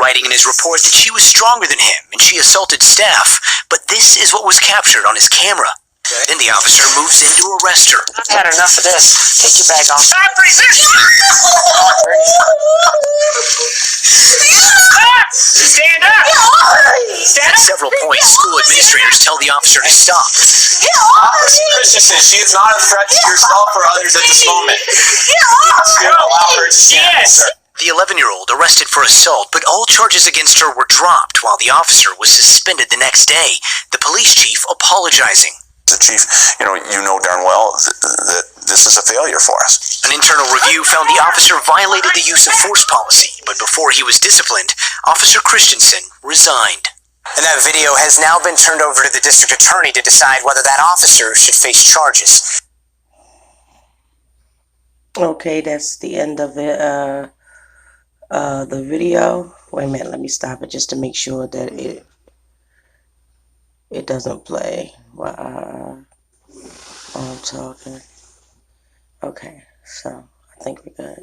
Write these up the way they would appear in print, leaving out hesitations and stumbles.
Writing in his report that she was stronger than him and she assaulted staff, but this is what was captured on his camera. Then the officer moves in to arrest her. I've had enough of this. Take your bag off. Stop resisting! Stand up! At several points, school administrators tell the officer to stop. Officer Christensen, she is not a threat to yourself or others at this moment. You allow her to stand, sir. The 11-year-old arrested for assault, but all charges against her were dropped while the officer was suspended the next day, the police chief apologizing. The chief, you know darn well that this is a failure for us. An internal review found the officer violated the use of force policy, but before he was disciplined, Officer Christensen resigned. And that video has now been turned over to the district attorney to decide whether that officer should face charges. Okay, that's the end of the video. Wait a minute, let me stop it just to make sure that it doesn't play while I'm talking. Okay, so I think we're good.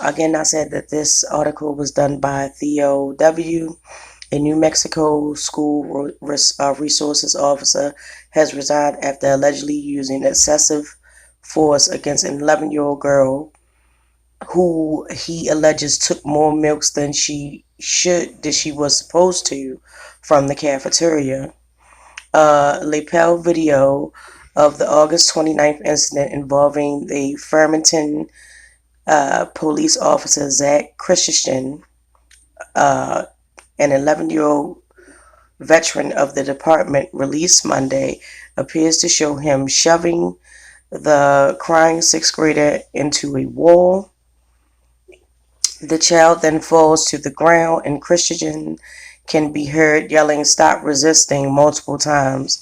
Again, I said that this article was done by Theo W., a New Mexico school resources officer, has resigned after allegedly using excessive force against an 11-year-old girl who he alleges took more milks than she was supposed to from the cafeteria. Lapel video of the August 29th incident involving the Farmington police officer Zach Christensen, an 11-year-old veteran of the department, released Monday, appears to show him shoving the crying sixth grader into a wall. The child then falls to the ground, and Christensen can be heard yelling, "Stop resisting," multiple times.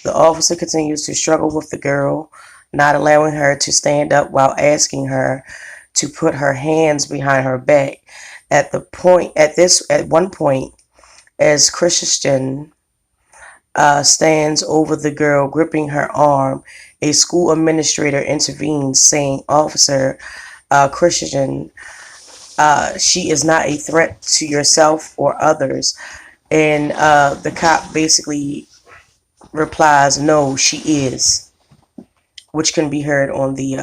The officer continues to struggle with the girl, not allowing her to stand up while asking her to put her hands behind her back. At one point, as Christensen stands over the girl, gripping her arm, a school administrator intervenes, saying, "Officer Christensen, she is not a threat to yourself or others." And the cop basically replies, "No, she is," which can be heard on the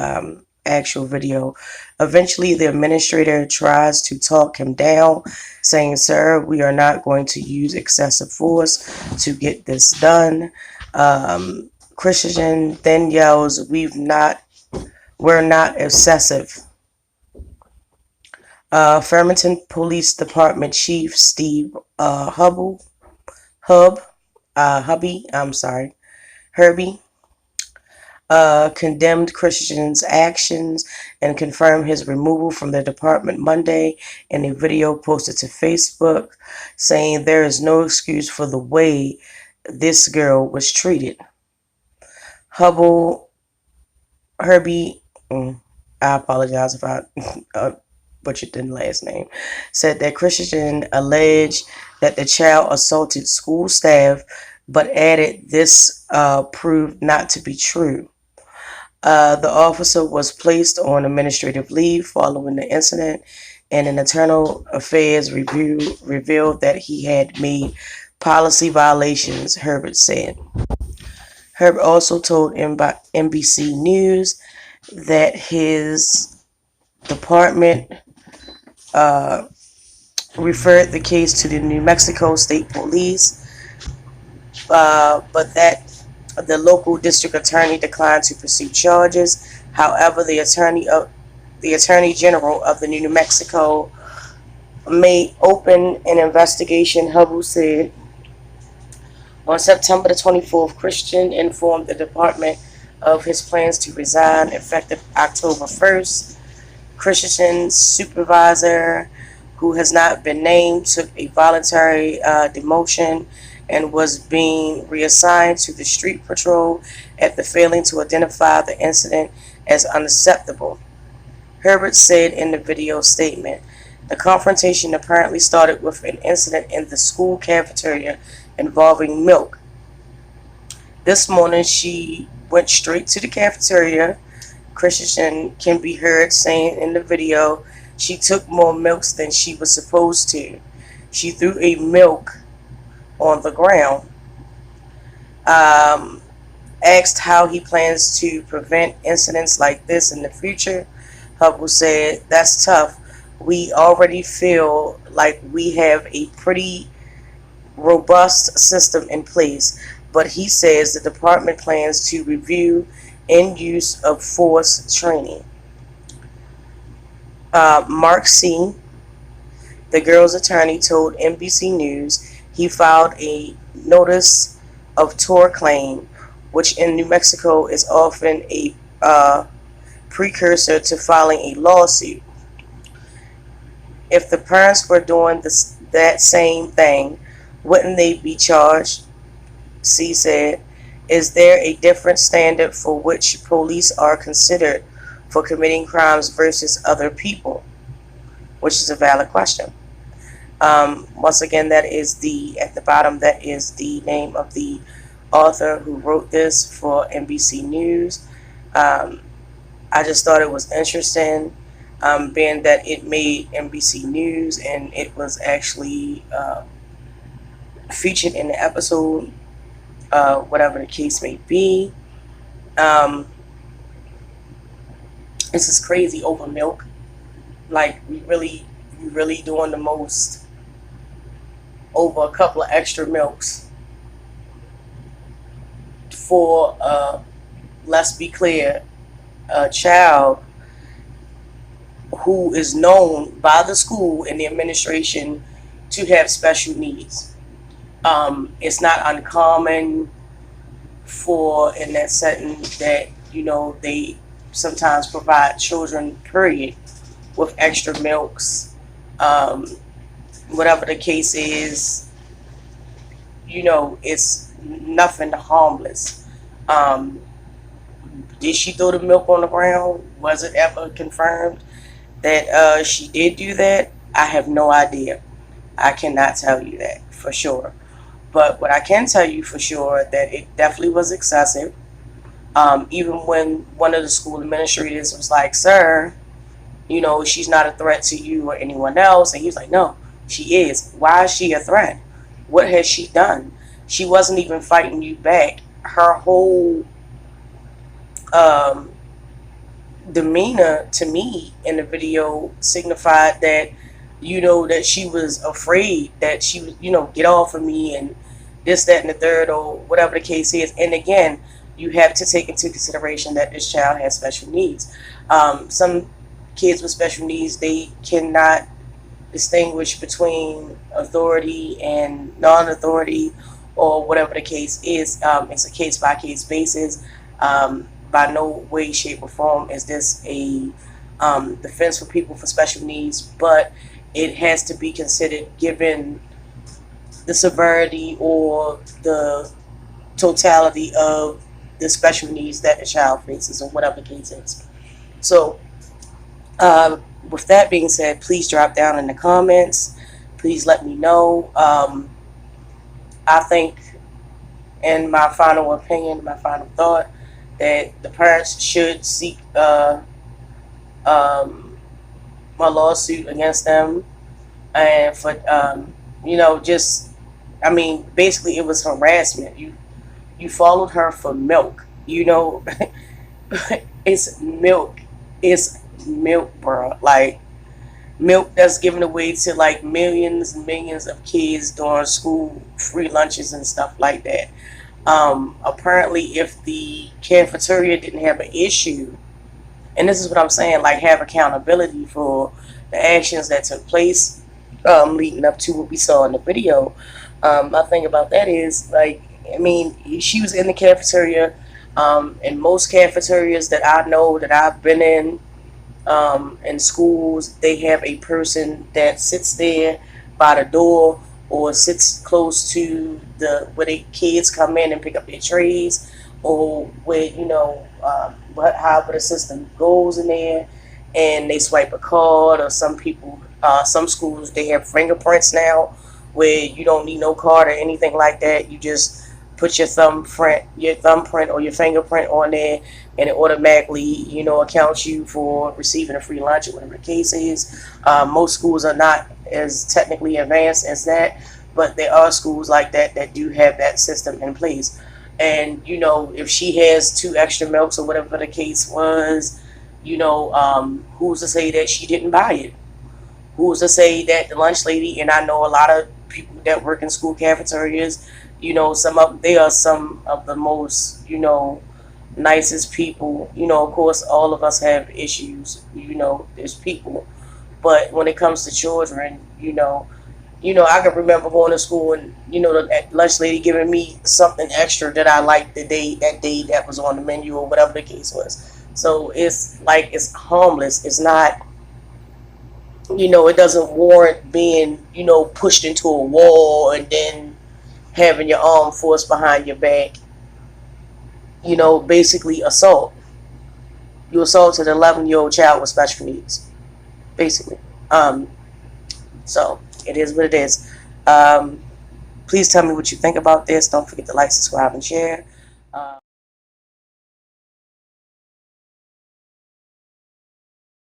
actual video. Eventually, the administrator tries to talk him down, saying, "Sir, we are not going to use excessive force to get this done." Christensen then yells, "We're not excessive." Farmington Police Department Chief Steve Herbie condemned Christensen's actions and confirmed his removal from the department Monday in a video posted to Facebook, saying there is no excuse for the way this girl was treated. Herbie, I apologize if I butchered the last name, said that Christensen alleged that the child assaulted school staff, but added this proved not to be true. The officer was placed on administrative leave following the incident, and an internal affairs review revealed that he had made policy violations, Herbert said. Herbert also told NBC News that his department referred the case to the New Mexico State Police, but that the local district attorney declined to pursue charges. However, the attorney general of the New Mexico may open an investigation, Hubble said. On September the 24th, Christian informed the department of his plans to resign effective October 1st. Christian's supervisor, who has not been named, took a voluntary demotion and was being reassigned to the street patrol after failing to identify the incident as unacceptable. Herbert said in the video statement, the confrontation apparently started with an incident in the school cafeteria involving milk. This morning, she went straight to the cafeteria. Christian can be heard saying in the video, she took more milks than she was supposed to. She threw a milk on the ground. Asked how he plans to prevent incidents like this in the future, Hubble said, that's tough. We already feel like we have a pretty robust system in place, but he says the department plans to review end use of force training. Mark C., the girl's attorney, told NBC News he filed a notice of tort claim, which in New Mexico is often a precursor to filing a lawsuit. If the parents were doing that same thing, wouldn't they be charged? C said, is there a different standard for which police are considered for committing crimes versus other people? Which is a valid question. Once again, that is at the bottom, that is the name of the author who wrote this for NBC News. I just thought it was interesting, being that it made NBC News and it was actually featured in the episode, whatever the case may be. This is crazy over milk. Like, we really doing the most over a couple of extra milks for, let's be clear, a child who is known by the school and the administration to have special needs. It's not uncommon in that setting that, they sometimes provide children, period, with extra milks. Whatever the case is, it's nothing harmless. Did she throw the milk on the ground? Was it ever confirmed that she did do that? I have no idea. I cannot tell you that for sure. But what I can tell you for sure, that it definitely was excessive. Even when one of the school administrators was like, sir, she's not a threat to you or anyone else. And he was like, no, she is. Why is she a threat? What has she done? She wasn't even fighting you back. Her whole demeanor to me in the video signified that, that she was afraid that she was, get off of me and this, that, and the third, or whatever the case is. And again, you have to take into consideration that this child has special needs. Some kids with special needs, they cannot distinguish between authority and non-authority, or whatever the case is. It's a case-by-case basis. By no way, shape, or form is this a defense for people for special needs, but it has to be considered given the severity or the totality of the special needs that the child faces, or whatever the case is. So, with that being said, please drop down in the comments. Please let me know. I think, in my final opinion, my final thought, that the parents should seek a lawsuit against them, and for just, I mean, basically it was harassment. You followed her for milk. It's milk. It's milk, bro. Like, milk that's given away to like millions and millions of kids during school free lunches and stuff like that. Apparently, if the cafeteria didn't have an issue, and this is what I'm saying, like, have accountability for the actions that took place leading up to what we saw in the video. My thing about that is, like, I mean, she was in the cafeteria. In most cafeterias that I know, that I've been in schools, they have a person that sits there by the door or sits close to the where the kids come in and pick up their trays, or where however the system goes in there, and they swipe a card. Or some people, some schools, they have fingerprints now, where you don't need no card or anything like that. You just put your thumbprint or your fingerprint on there, and it automatically, accounts you for receiving a free lunch or whatever the case is. Most schools are not as technically advanced as that, but there are schools like that do have that system in place. And if she has 2 extra milks or whatever the case was, who's to say that she didn't buy it? Who's to say that the lunch lady, and I know a lot of people that work in school cafeterias, they are some of the most, nicest people. Of course, all of us have issues. There's people, but when it comes to children, I can remember going to school and the lunch lady giving me something extra that I liked that day that was on the menu or whatever the case was. So it's like, it's harmless. It's not. It doesn't warrant being pushed into a wall and then having your arm forced behind your back. Basically assault. You assaulted an 11-year-old child with special needs, basically. So it is what it is. Please tell me what you think about this. Don't forget to like, subscribe, and share.